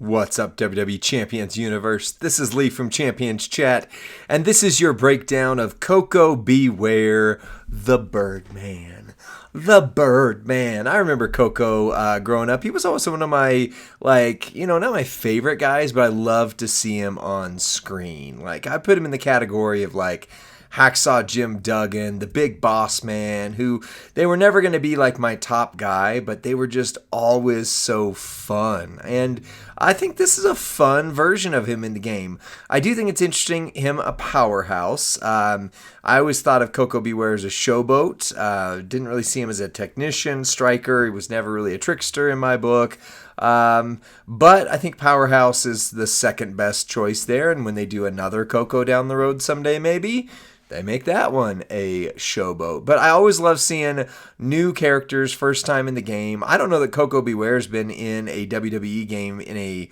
What's up, WWE Champions Universe? This is Lee from Champions Chat, and this is your breakdown of Koko B Ware, the Birdman. The Birdman. I remember Koko growing up. He was always one of my, not my favorite guys, but I loved to see him on screen. I put him in the category of, Hacksaw Jim Duggan, the big boss man, who they were never going to be like my top guy, but they were just always so fun. And I think this is a fun version of him in the game. I do think it's interesting, him a powerhouse. I always thought of Koko B Ware as a showboat. Didn't really see him as a technician, striker. He was never really a trickster in my book. But I think powerhouse is the second best choice there. And when they do another Koko down the road someday, maybe they make that one a showboat. But I always love seeing new characters first time in the game. I don't know that Koko B Ware's been in a WWE game in a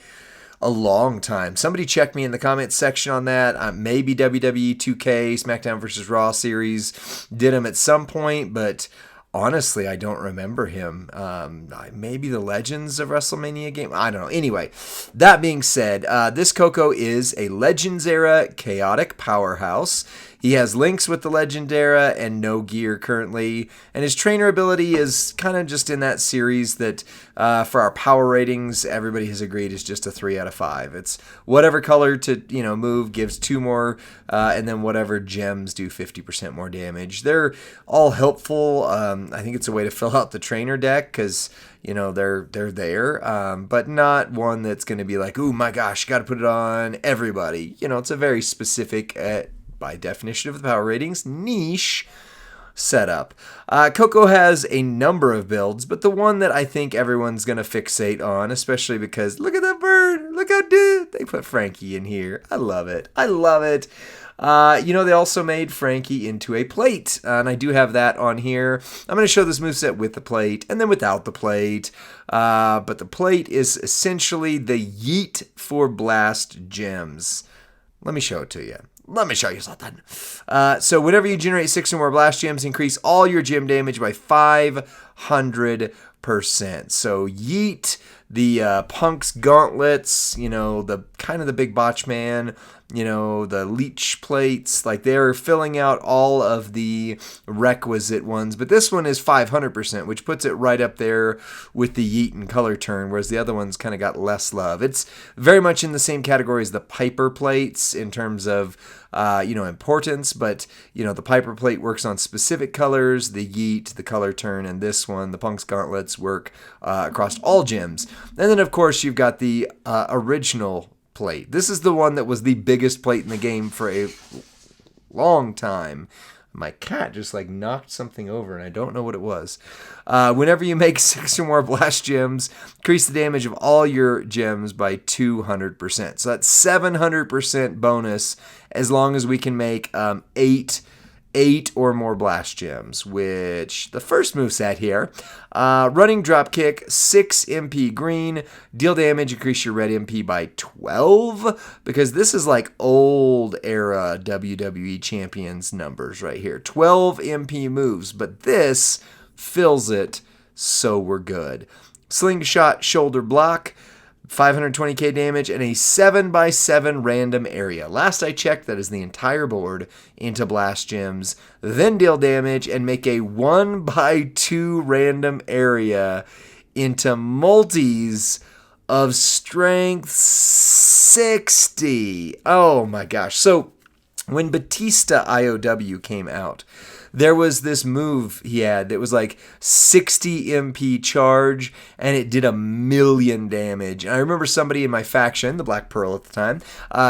long time. Somebody check me in the comments section on that. Maybe WWE 2K, SmackDown vs. Raw series did him at some point, but honestly, I don't remember him. Maybe the Legends of WrestleMania game? I don't know. Anyway, that being said, this Koko is a Legends era chaotic powerhouse. He has links with the Legend era and no gear currently. And his trainer ability is kind of just in that series that for our power ratings, everybody has agreed is just a 3 out of 5. It's whatever color to move gives 2 more, and then whatever gems do 50% more damage. They're all helpful. I think it's a way to fill out the trainer deck because they're there, but not one that's going to be like, oh my gosh, got to put it on everybody. It's a very specific, by definition of the power ratings, niche setup. Koko has a number of builds, but the one that I think everyone's going to fixate on, especially because look at that bird, look how they put Frankie in here. I love it. They also made Frankie into a plate, and I do have that on here. I'm going to show this moveset with the plate and then without the plate, but the plate is essentially the yeet for blast gems. Let me show it to you. Let me show you something. So whenever you generate 6 or more blast gems, increase all your gem damage by 500%. So yeet, the Punk's gauntlets, the kind of the big botch man, the leech plates, they're filling out all of the requisite ones. But this one is 500%, which puts it right up there with the yeet and color turn, whereas the other ones kind of got less love. It's very much in the same category as the Piper plates in terms of importance, but the Piper plate works on specific colors, the yeet, the color turn, and this one, the Punk's gauntlets, work across all gems. And then of course you've got the original plate. This is the one that was the biggest plate in the game for a long time. My cat just knocked something over and I don't know what it was. Whenever you make 6 or more blast gems, increase the damage of all your gems by 200%. So that's 700% bonus as long as we can make 8 or more blast gems, which the first moveset here, running drop kick, 6 MP green, deal damage, increase your red MP by 12, because this is old era WWE Champions numbers right here. 12 MP moves, but this fills it, so we're good. Slingshot shoulder block, 520k damage, and a 7x7 random area. Last I checked, that is the entire board into blast gems, then deal damage and make a 1x2 random area into multis of strength 60. Oh my gosh. So when Batista IOW came out, there was this move he had that was 60 MP charge, and it did 1,000,000 damage. And I remember somebody in my faction, the Black Pearl at the time,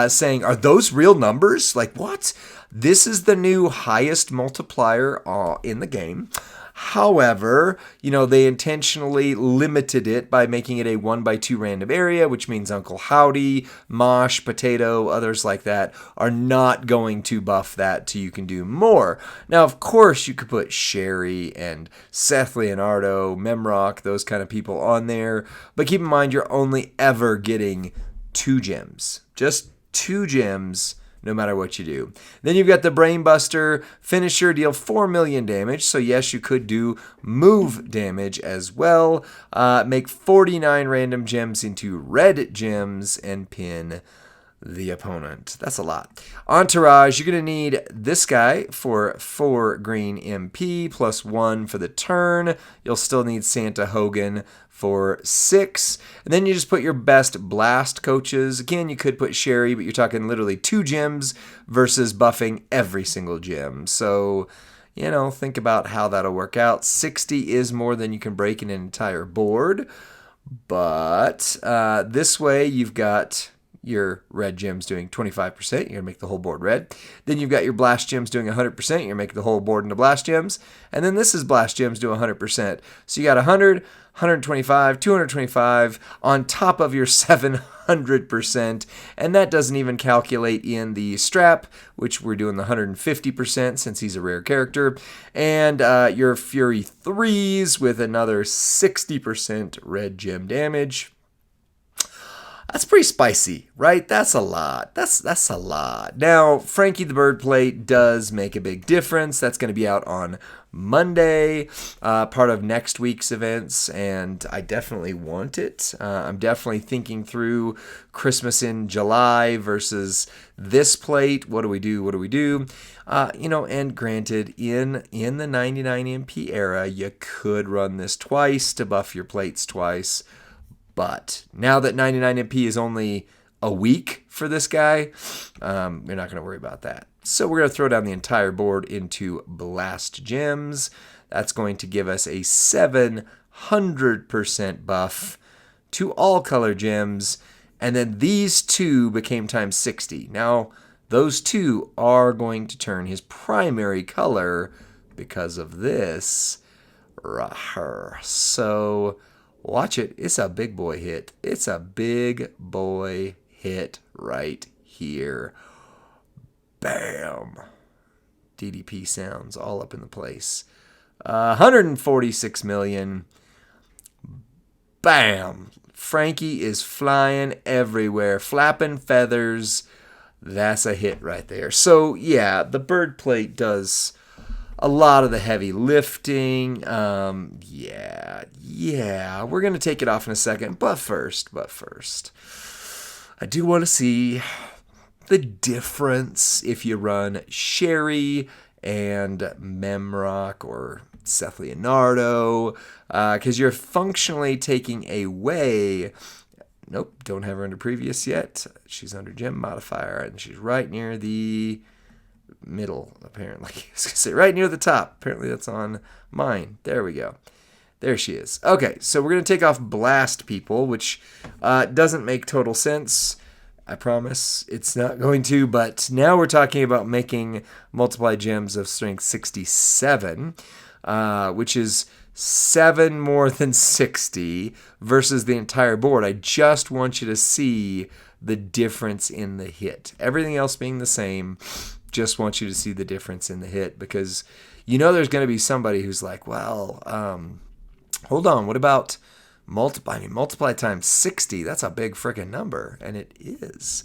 saying, are those real numbers? What? This is the new highest multiplier in the game. However, they intentionally limited it by making it a 1x2 random area, which means Uncle Howdy, Mosh, Potato, others like that are not going to buff that till you can do more. Now, of course, you could put Sherry and Seth Leonardo, Memrock, those kind of people on there, but keep in mind you're only ever getting 2 gems. Just 2 gems no matter what you do. Then you've got the Brainbuster finisher, deal 4 million damage. So yes, you could do move damage as well. Make 49 random gems into red gems and pin the opponent. That's a lot. Entourage, you're going to need this guy for 4 green MP plus 1 for the turn. You'll still need Santa Hogan for 6. And then you just put your best blast coaches. Again, you could put Sherry, but you're talking literally 2 gems versus buffing every single gem. So, think about how that'll work out. 60 is more than you can break in an entire board. But this way, you've got your red gems doing 25%. You're going to make the whole board red. Then you've got your blast gems doing 100%. You're going to make the whole board into blast gems. And then this is blast gems do 100%. So you got 100, 125, 225 on top of your 700%. And that doesn't even calculate in the strap, which we're doing the 150% since he's a rare character. And your Fury 3s with another 60% red gem damage. That's pretty spicy, right? That's a lot. That's a lot. Now, Frankie the Bird Plate does make a big difference. That's going to be out on Monday, part of next week's events, and I definitely want it. I'm definitely thinking through Christmas in July versus this plate. What do we do? And granted, in the 99 MP era, you could run this twice to buff your plates twice. But now that 99 MP is only a week for this guy, you're not going to worry about that. So we're going to throw down the entire board into blast gems. That's going to give us a 700% buff to all color gems. And then these 2 became times 60. Now, those 2 are going to turn his primary color because of this. So watch it. It's a big boy hit. It's a big boy hit right here. Bam. DDP sounds all up in the place. 146 million. Bam. Frankie is flying everywhere. Flapping feathers. That's a hit right there. So, yeah, the Bird Plate does a lot of the heavy lifting. Yeah. We're going to take it off in a second. But first, I do want to see the difference if you run Sherry and Memrock or Seth Leonardo, because you're functionally taking away. Nope, don't have her under previous yet. She's under gem modifier, and she's right near the middle, apparently. I was going to say right near the top. Apparently that's on mine. There we go. There she is. Okay, so we're going to take off Blast People, which doesn't make total sense. I promise it's not going to, but now we're talking about making multiply gems of strength 67, which is 7 more than 60 versus the entire board. I just want you to see the difference in the hit. Everything else being the same, just want you to see the difference in the hit, because there's going to be somebody who's like, well, hold on, what about multiply times 60? That's a big freaking number, and it is.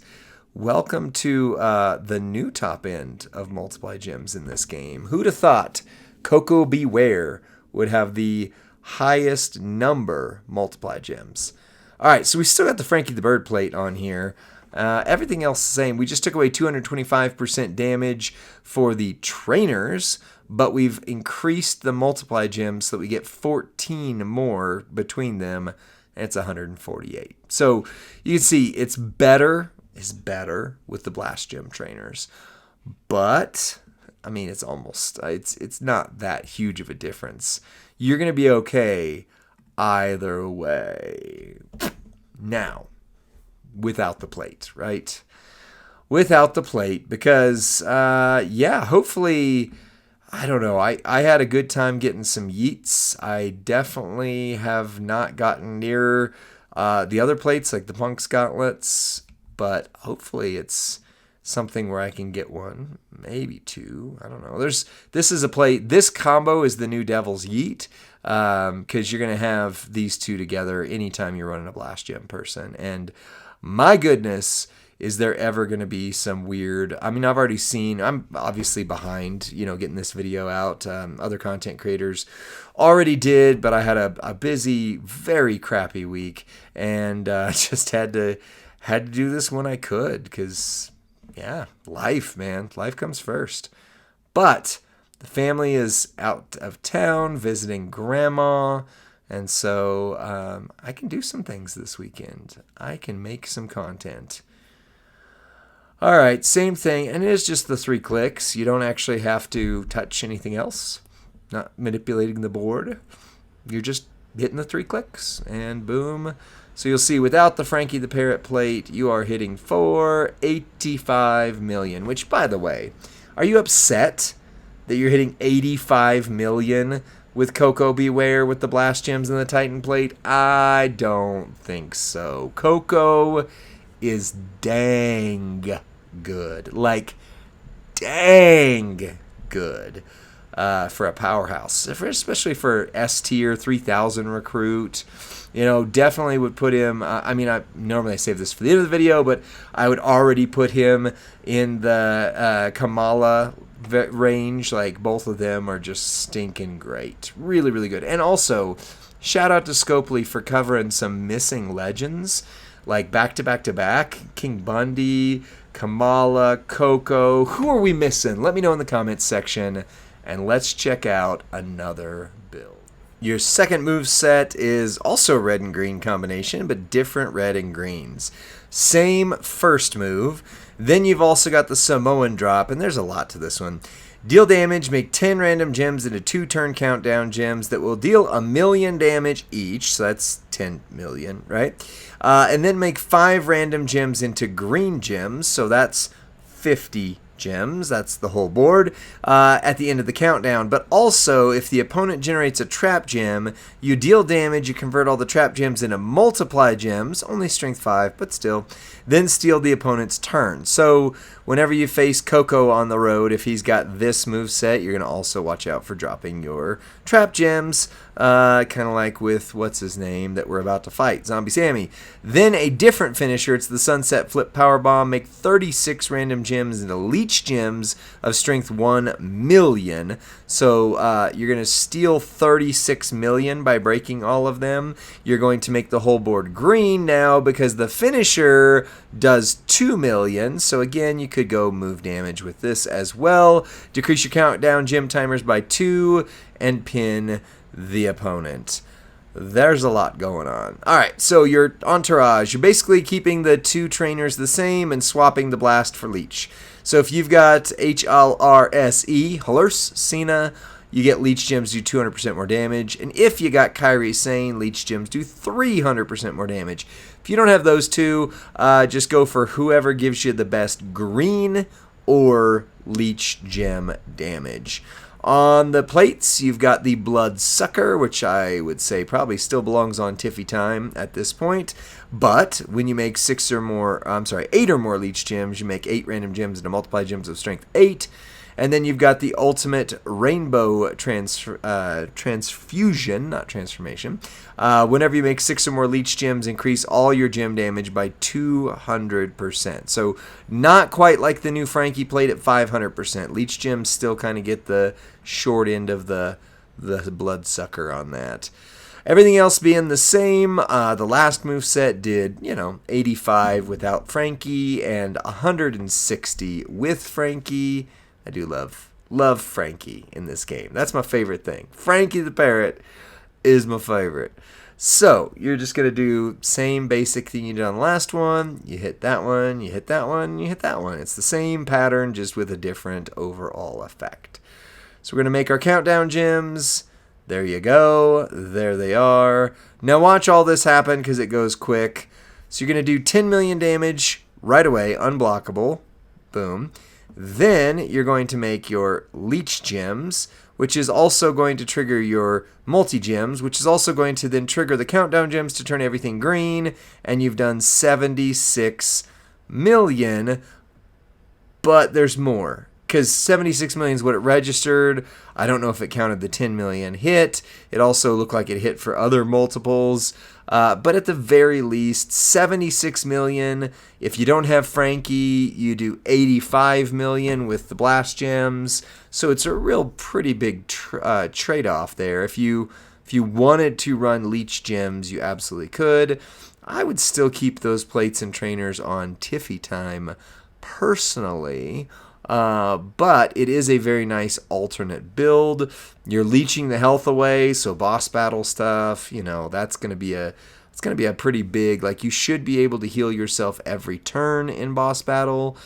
Welcome to the new top end of multiply gems in this game. Who'd have thought Koko B Ware would have the highest number multiply gems? All right, so we still got the Frankie the Bird Plate on here. Everything else the same. We just took away 225% damage for the trainers, but we've increased the multiply gems so that we get 14 more between them, and it's 148. So you can see it's better with the blast gem trainers, but I mean it's not that huge of a difference. You're going to be okay either way. Now, without the plate, right? Without the plate, because hopefully, I don't know. I had a good time getting some yeets. I definitely have not gotten near the other plates like the Punk's gauntlets, but hopefully it's something where I can get one, maybe 2. I don't know. This is a plate. This combo is the new Devil's Yeet, because you're going to have these 2 together anytime you're running a blast gem person. And my goodness, is there ever going to be some weird... I mean, I've already seen... I'm obviously behind, getting this video out. Other content creators already did, but I had a busy, very crappy week, and just had to do this when I could, because, yeah, life, man. Life comes first. But the family is out of town visiting grandma, and so I can do some things this weekend. I can make some content. All right, same thing, and it is just the 3 clicks. You don't actually have to touch anything else. Not manipulating the board. You're just hitting the 3 clicks, and boom. So you'll see without the Frankie the Parrot plate, you are hitting for 85 million, which, by the way, are you upset that you're hitting 85 million with Koko B Ware with the Blast Gems and the Titan plate? I don't think so. Koko is dang good. Like, dang good for a powerhouse. Especially for S tier, 3,000 recruit. Definitely would put him... I normally save this for the end of the video, but I would already put him in the Kamala range. Like, both of them are just stinking great. Really, really good. And also, shout out to Scopely for covering some missing legends. Like, back-to-back-to-back. King Bundy, Kamala, Koko. Who are we missing? Let me know in the comments section, and let's check out another build. Your second move set is also red and green combination, but different red and greens. Same first move. Then you've also got the Samoan drop, and there's a lot to this one. Deal damage, make 10 random gems into 2 turn countdown gems that will deal 1 million damage each, so that's 10 million, right? And then make 5 random gems into green gems, so that's 50 gems. That's the whole board at the end of the countdown. But also, if the opponent generates a trap gem, you deal damage, you convert all the trap gems into multiply gems, only strength 5, but still, then steal the opponent's turn. So whenever you face Koko on the road, if he's got this moveset, you're going to also watch out for dropping your trap gems, kind of like with, what's his name, that we're about to fight, Zombie Sammy. Then a different finisher, it's the Sunset Flip Powerbomb, make 36 random gems into leech gems of strength 1 million. So you're going to steal 36 million by breaking all of them. You're going to make the whole board green now because the finisher does 2 million. So again, you could go move damage with this as well. Decrease your countdown gem timers by 2 and pin the opponent. There's a lot going on. Alright, so your entourage, you're basically keeping the 2 trainers the same and swapping the blast for leech. So if you've got HLRSE, Halurse, Cena, you get leech gems do 200% more damage. And if you got Kairi Sane, leech gems do 300% more damage. If you don't have those 2, just go for whoever gives you the best green or leech gem damage. On the plates, you've got the Bloodsucker, which I would say probably still belongs on Tiffy time at this point. But when you make 8 or more leech gems, you make 8 random gems into multiply gems of strength 8. And then you've got the ultimate rainbow transfusion, not transformation. Whenever you make 6 or more leech gems, increase all your gem damage by 200%. So not quite like the new Frankie plate at 500%. Leech gems still kind of get the short end of the Bloodsucker on that. Everything else being the same, the last moveset did, 85 without Frankie and 160 with Frankie. I do love Frankie in this game. That's my favorite thing. Frankie the Parrot is my favorite. So, you're just going to do same basic thing you did on the last one. You hit that one, you hit that one, you hit that one. It's the same pattern, just with a different overall effect. So we're going to make our countdown gems. There you go. There they are. Now watch all this happen because it goes quick. So you're going to do 10 million damage right away, unblockable. Boom. Then you're going to make your leech gems, which is also going to trigger your multi-gems, which is also going to then trigger the countdown gems to turn everything green, and you've done 76 million, but there's more. because 76 million is what it registered. I don't know if it counted the 10 million hit. It also looked like it hit for other multiples. But at the very least, 76 million. If you don't have Frankie, you do 85 million with the Blast Gems. So it's a real pretty big trade-off there. If you wanted to run Leech Gems, you absolutely could. I would still keep those plates and trainers on Tiffy time personally. But it is a very nice alternate build. You're leeching the health away, so boss battle stuff, that's going to be a pretty big, like, you should be able to heal yourself every turn in boss battle,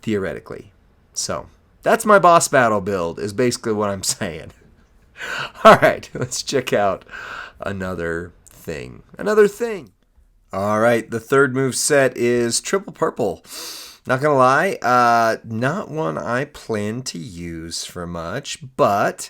theoretically. So that's my boss battle build, is basically what I'm saying. All right, let's check out another thing. All right, the third move set is Triple Purple. Not going to lie, not one I plan to use for much, but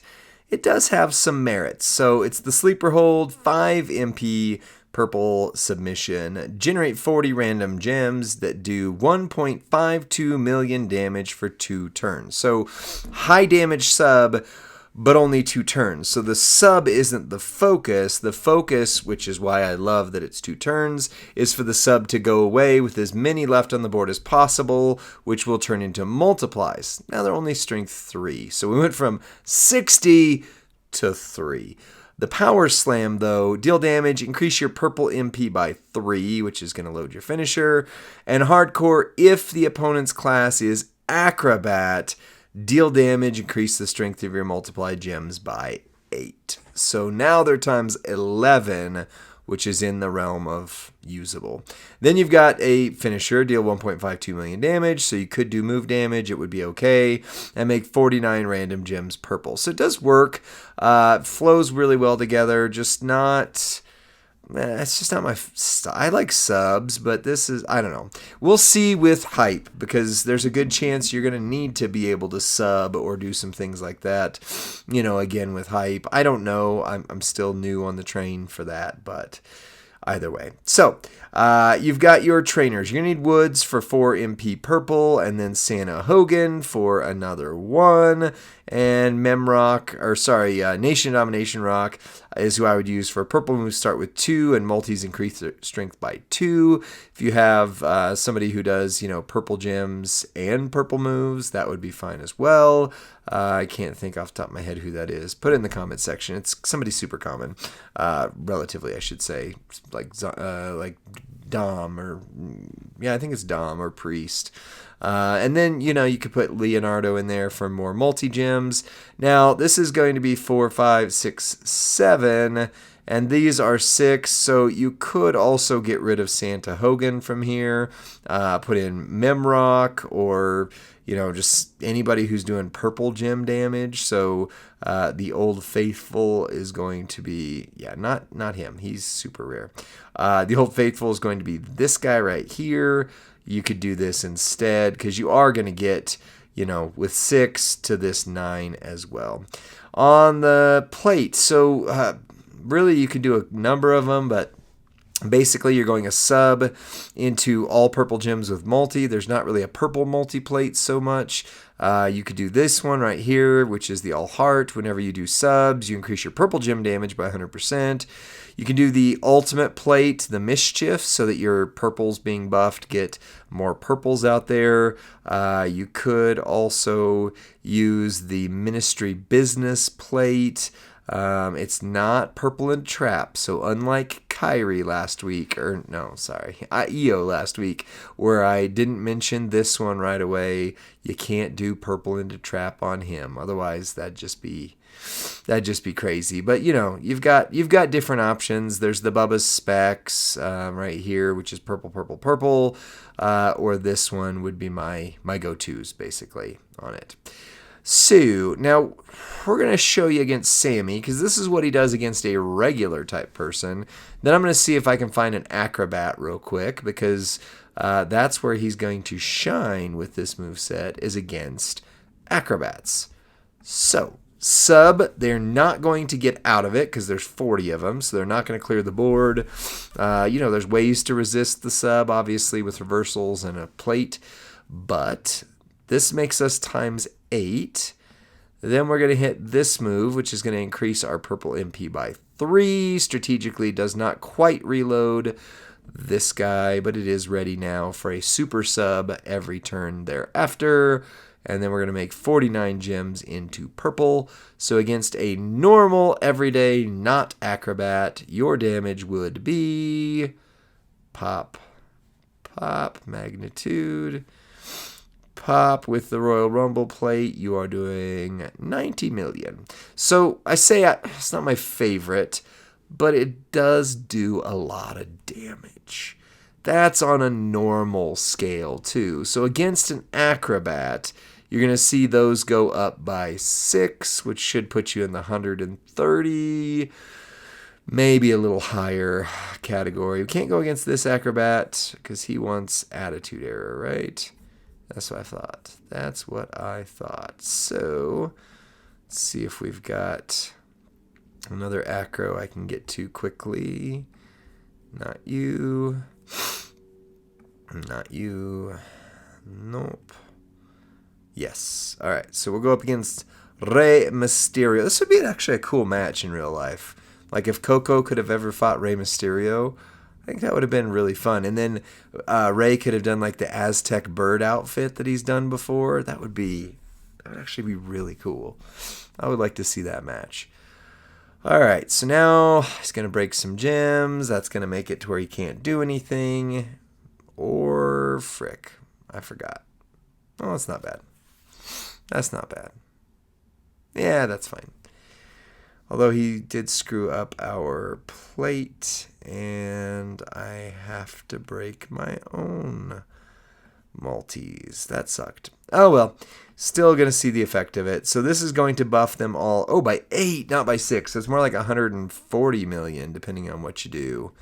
it does have some merits. So it's the Sleeper Hold, 5 MP, purple submission. Generate 40 random gems that do 1.52 million damage for 2 turns. So high damage sub, but only 2 turns. So the sub isn't the focus. The focus, which is why I love that it's 2 turns, is for the sub to go away with as many left on the board as possible, which will turn into multiplies. Now they're only strength 3. So we went from 60 to 3. The Power Slam, though, deal damage, increase your purple MP by 3, which is going to load your finisher. And Hardcore, if the opponent's class is Acrobat, deal damage, increase the strength of your multiplied gems by 8. So now they're times 11, which is in the realm of usable. Then you've got a finisher, deal 1.52 million damage, so you could do move damage, it would be okay, and make 49 random gems purple. So it does work, flows really well together, just not... It's just not my style. I like subs, but this is, I don't know. We'll see with hype, because there's a good chance you're going to need to be able to sub or do some things like that, again with hype. I don't know. I'm still new on the train for that, but either way. So, you've got your trainers. You're going to need Woods for 4 MP purple, and then Santa Hogan for another 1, and Nation Domination Rock is who I would use for purple moves. Start with 2, and multis increase their strength by 2. If you have somebody who does, purple gems and purple moves, that would be fine as well. I can't think off the top of my head who that is. Put it in the comment section. It's somebody super common, relatively, I should say, like Dom, or I think it's Dom or Priest. And then, you could put Leonardo in there for more multi-gems. Now, this is going to be 4, 5, 6, 7, and these are 6, so you could also get rid of Santa Hogan from here, put in Memrock, or, just anybody who's doing purple gem damage. So the Old Faithful is going to be, not him, he's super rare. The Old Faithful is going to be this guy right here. You could do this instead, because you are going to get, with 6 to this 9 as well. On the plate, so really you could do a number of them, but basically you're going a sub into all purple gems with multi. There's not really a purple multi plate so much. You could do this one right here, which is the all heart. Whenever you do subs, you increase your purple gem damage by 100%. You can do the ultimate plate, the mischief, so that your purples being buffed get more purples out there. You could also use the ministry business plate. It's not purple and trap, so unlike Kyrie last week, Io last week, where I didn't mention this one right away, you can't do purple into trap on him. Otherwise, that'd just be crazy. But you've got different options. There's the Bubba's Specs right here, which is purple, purple, purple, or this one would be my go-tos basically on it. So now we're going to show you against Sammy, because this is what he does against a regular type person. Then I'm going to see if I can find an acrobat real quick, because that's where he's going to shine with this moveset, is against acrobats. So sub, they're not going to get out of it because there's 40 of them, so they're not going to clear the board. There's ways to resist the sub, obviously, with reversals and a plate, but this makes us times 8. Then we're going to hit this move, which is going to increase our purple MP by 3. Strategically does not quite reload this guy, but it is ready now for a super sub every turn thereafter. And then we're going to make 49 gems into purple. So against a normal, everyday, not acrobat, your damage would be pop, pop, magnitude, pop with the Royal Rumble plate. You are doing 90 million. So I say it's not my favorite, but it does do a lot of damage. That's on a normal scale too. So against an acrobat, you're going to see those go up by 6, which should put you in the 130, maybe a little higher category. We can't go against this acrobat because he wants attitude error, right? That's what I thought. So let's see if we've got another acro I can get to quickly. Not you. Not you. Nope. Yes. All right. So we'll go up against Rey Mysterio. This would be actually a cool match in real life. Like if Koko could have ever fought Rey Mysterio, I think that would have been really fun. And then Rey could have done like the Aztec bird outfit that he's done before. That would actually be really cool. I would like to see that match. All right. So now he's going to break some gems. That's going to make it to where he can't do anything. Or frick. I forgot. Oh, that's not bad. That's not bad. Yeah, that's fine. Although he did screw up our plate, and I have to break my own Maltese. That sucked. Oh, well. Still going to see the effect of it. So this is going to buff them all. Oh, by 8, not by 6. So it's more like 140 million, depending on what you do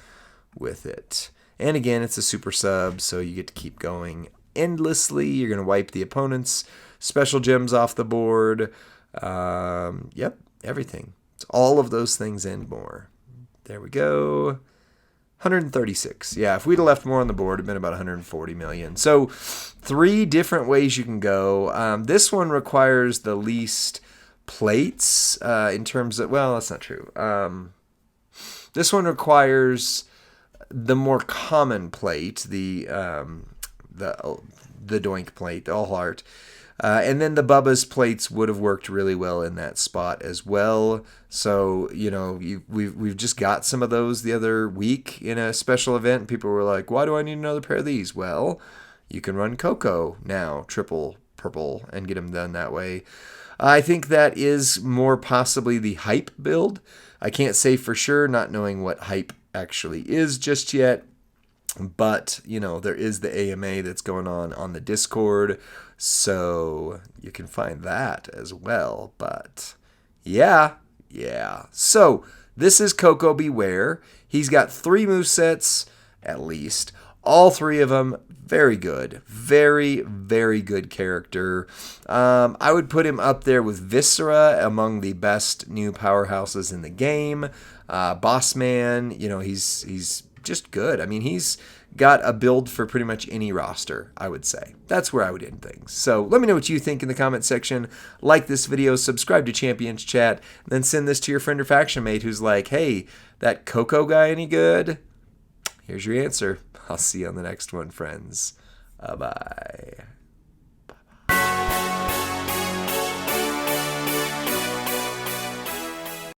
with it. And again, it's a super sub, so you get to keep going endlessly. You're going to wipe the opponent's special gems off the board. Yep, everything. It's all of those things and more. There we go. 136. Yeah, if we'd have left more on the board, it'd been about 140 million. So 3 different ways you can go. This one requires the least plates in terms of, well, that's not true. This one requires the more common plate, the Doink plate, the All Heart. And then the Bubba's plates would have worked really well in that spot as well. So, we've just got some of those the other week in a special event. People were like, why do I need another pair of these? Well, you can run Koko now, triple purple, and get them done that way. I think that is more possibly the hype build. I can't say for sure, not knowing what hype actually is just yet. But, there is the AMA that's going on the Discord, so you can find that as well. But, yeah. So, this is Koko B Ware. He's got 3 movesets, at least. All 3 of them, very good. Very, very good character. I would put him up there with Viscera among the best new powerhouses in the game. Bossman, he's just good. I mean, he's got a build for pretty much any roster, I would say. That's where I would end things. So let me know what you think in the comment section. Like this video, subscribe to Champions Chat, and then send this to your friend or faction mate who's like, hey, that Koko guy any good? Here's your answer. I'll see you on the next one, friends. Bye-bye.